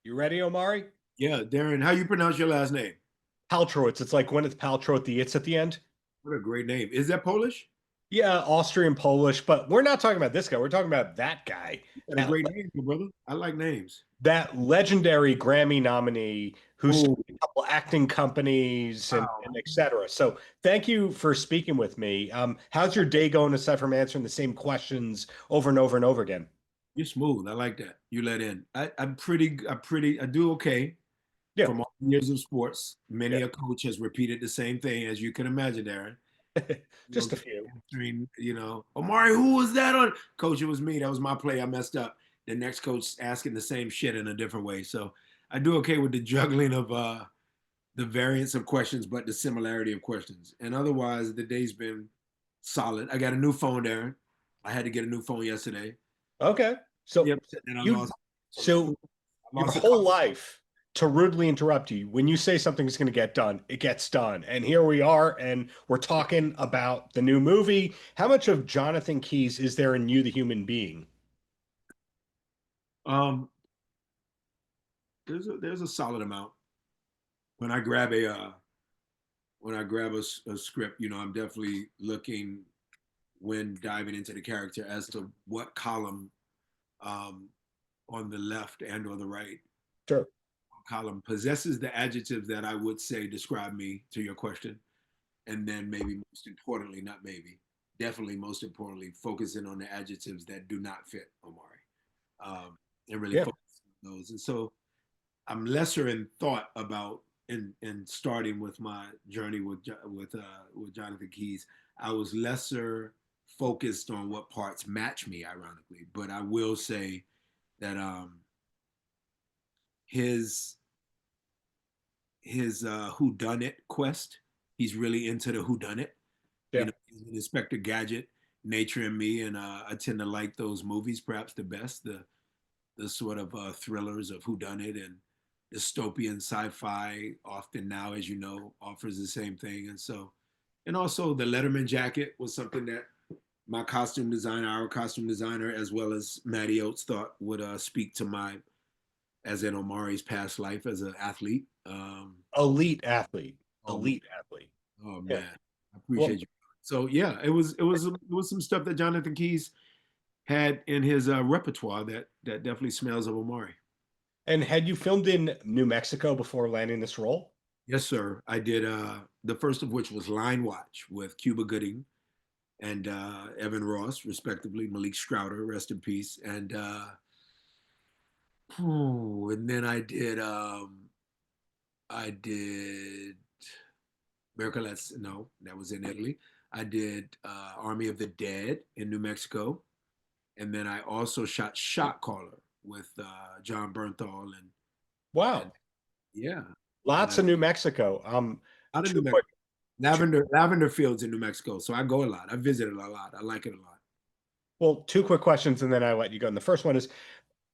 You ready, Omari? Yeah, Darren, how you pronounce your last name? Paltrowitz. It's like Gwyneth Paltrow with the it's at the end. What a great name. Is that Polish? Yeah, Austrian Polish, but we're not talking about this guy. We're talking about that guy. What a That great name, my brother. I like names. that legendary Grammy nominee who Oh, started a couple acting companies and wow. et cetera. So thank you for speaking with me. How's your day going aside from answering the same questions over and over and over again? You're smooth. I like that. You let in. I do okay Yeah, from all years of sports. yeah. Many a coach has repeated the same thing, as you can imagine, Darren. You know, Just a few. answering, Omari, who was that on? Coach, it was me. That was my play. I messed up. The next coach asking the same shit in a different way. So I do okay with the juggling of the variance of questions, but the similarity of questions. And otherwise, the day's been solid. I got a new phone, Darren. I had to get a new phone yesterday. Okay. So Yep, and I you lost. so I your lost a whole couple. life, to rudely interrupt you, when you say something is going to get done, it gets done. And here we are, and we're talking about the new movie. How much of Jonathan Keyes is there in you, the human being? Um, there's a solid amount. When I grab a script, I'm definitely looking when diving into the character as to what column um, on the left and or the right Sure. column possesses the adjectives that I would say describe me, to your question. And then maybe most importantly, not maybe, definitely most importantly, focusing on the adjectives that do not fit Omari, and really Yeah. focus on those. And so I'm lesser in thought about in starting with my journey with Jonathan Keyes. I was lesser focused on what parts match me, ironically. But I will say that his who done it quest. He's really into the who done it. Yeah. He's an Inspector Gadget nature in me, and I tend to like those movies perhaps the best. The sort of thrillers of who done it and dystopian sci-fi often now, as you know, offers the same thing. And also the Letterman jacket was something that our costume designer, as well as Matty Oates, thought would speak to as in Omari's past life as an athlete. Elite athlete. Oh man, Elite athlete. oh Yeah. man, I Well, appreciate you. So yeah, it was some stuff that Jonathan Keyes had in his repertoire that definitely smells of Omari. and had you filmed in New Mexico before landing this role? Yes, sir. I did. The first of which was Line Watch with Cuba Gooding and Evan Ross, respectively. Malik Strouder, rest in peace. And then I did Mercolet's. No, that was in Italy. I did Army of the Dead in New Mexico, and then I also shot Shot Caller with John Bernthal and Wow. yeah, and Lots of New Mexico. out of Two New Mexico. quick, two Lavender fields in New Mexico. So I go a lot. I visit it a lot. I like it a lot. Well, two quick questions, and then I let you go. And the first one is,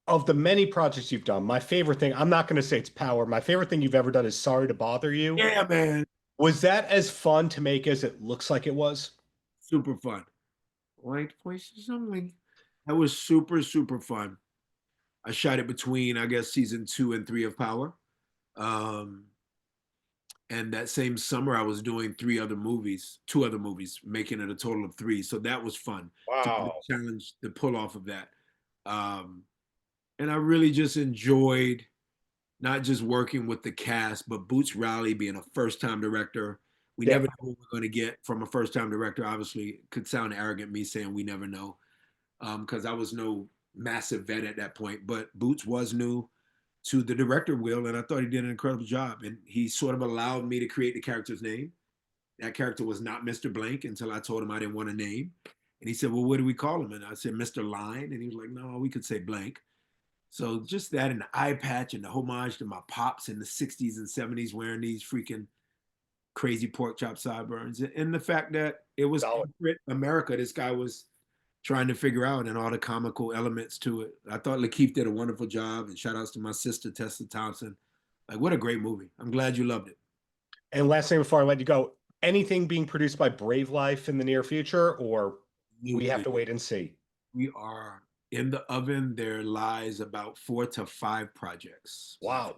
of the many projects you've done, my favorite thing, I'm not going to say it's Power. My favorite thing you've ever done is Sorry to Bother You. Yeah, man. Was that as fun to make as it looks like it was? Super fun. White voices only. That was super, super fun. I shot it between, I guess, season 2 and 3 of Power. Um, and that same summer, I was doing two other movies, making it a total of three. So that was fun to Wow. challenge the pull off of that. Um, and I really just enjoyed not just working with the cast, but Boots Riley being a first time director. We Yeah. never know what we're going to get from a first time director. Obviously, it could sound arrogant me saying we never know, because I was no massive vet at that point. But Boots was new to the director wheel, and I thought he did an incredible job. And he sort of allowed me to create the character's name. That character was not Mr. Blank until I told him I didn't want a name. And he said, "Well, what do we call him?" And I said, "Mr. Line." And he was like, "No, we could say Blank." So just that and the eye patch and the homage to my pops in the 60s and 70s wearing these freaking crazy pork chop sideburns. And the fact that it was Solid. corporate America this guy was trying to figure out and all the comical elements to it. I thought Lakeith did a wonderful job, and shout outs to my sister, Tessa Thompson. Like, what a great movie. I'm glad you loved it. And last thing before I let you go, anything being produced by Brave Life in the near future, or we have Absolutely. to wait and see? We are In the oven, there lies about 4 to 5 projects. Wow.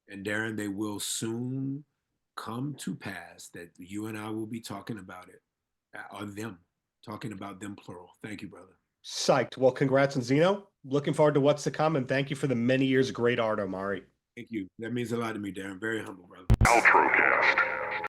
And Darren, they will soon come to pass that you and I will be talking about it, or them, talking about them plural. Thank you, brother. Psyched. Well, congrats on Xeno. Looking forward to what's to come, and thank you for the many years of great art, Omari. Thank you. That means a lot to me, Darren. Very humble, brother. Paltrocast.